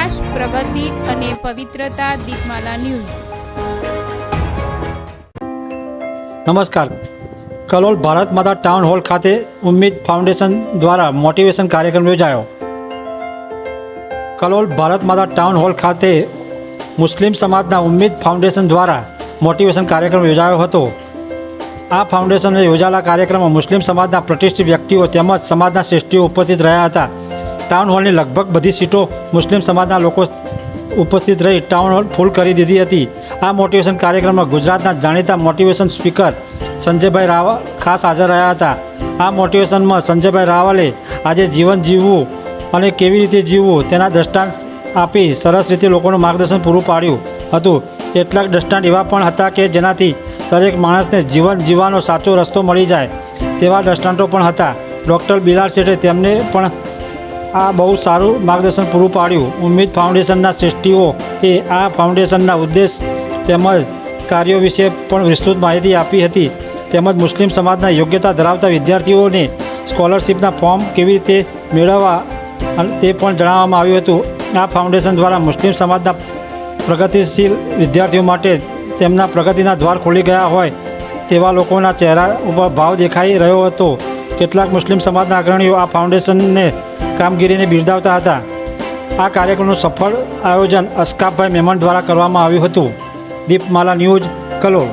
વિકાસ, પ્રગતિ અને પવિત્રતા. દીપમાલા ન્યૂઝ. નમસ્કાર. કલોલ ભારત માતા ટાઉન હોલ ખાતે ઉમ્મીદ ફાઉન્ડેશન દ્વારા મોટિવેશન કાર્યક્રમ યોજાયો. કલોલ ભારત માતા ટાઉન હોલ ખાતે મુસ્લિમ સમાજના ઉમ્મીદ ફાઉન્ડેશન દ્વારા મોટિવેશન કાર્યક્રમ યોજાયો હતો. આ ફાઉન્ડેશને યોજાયેલા કાર્યક્રમમાં મુસ્લિમ સમાજના પ્રતિષ્ઠિત વ્યક્તિઓ તેમજ સમાજના શ્રેષ્ઠીઓ ઉપસ્થિત રહ્યા હતા. ટાઉન હોલની લગભગ બધી સીટો મુસ્લિમ સમાજના લોકો ઉપસ્થિત રહી ટાઉન હોલ ફૂલ કરી દીધી હતી. આ મોટિવેશન કાર્યક્રમમાં ગુજરાતના જાણીતા મોટિવેશન સ્પીકર સંજયભાઈ રાવલ ખાસ હાજર રહ્યા હતા. આ મોટિવેશનમાં સંજયભાઈ રાવલે આજે જીવન જીવવું અને કેવી રીતે જીવવું તેના દ્રષ્ટાંત આપી સરસ રીતે લોકોનું માર્ગદર્શન પૂરું પાડ્યું હતું. કેટલાક દ્રષ્ટાંત એવા પણ હતા કે જેનાથી દરેક માણસને જીવન જીવવાનો સાચો રસ્તો મળી જાય તેવા દ્રષ્ટાંતો પણ હતા. ડૉક્ટર બિલાલ શેઠે તેમને પણ આ બહુ સારું માર્ગદર્શન પૂરું પાડ્યું. ઉમ્મીદ ફાઉન્ડેશનના શ્રેષ્ઠીઓએ આ ફાઉન્ડેશનના ઉદ્દેશ તેમજ કાર્યો વિશે પણ વિસ્તૃત માહિતી આપી હતી. તેમજ મુસ્લિમ સમાજના યોગ્યતા ધરાવતા વિદ્યાર્થીઓને સ્કોલરશીપના ફોર્મ કેવી રીતે મેળવવા તે પણ જણાવવામાં આવ્યું હતું. આ ફાઉન્ડેશન દ્વારા મુસ્લિમ સમાજના પ્રગતિશીલ વિદ્યાર્થીઓ માટે તેમના પ્રગતિના દ્વાર ખુલી ગયા હોય તેવા લોકોના ચહેરા ઉપર ભાવ દેખાઈ રહ્યો હતો. કેટલાક મુસ્લિમ સમાજના અગ્રણીઓ આ ફાઉન્ડેશનને કામગીરીને બિરદાવતા હતા. આ કાર્યક્રમનું સફળ આયોજન અસ્કાફભાઈ મહેમાન દ્વારા કરવામાં આવ્યું હતું. દીપમાલા ન્યૂઝ, કલોલ.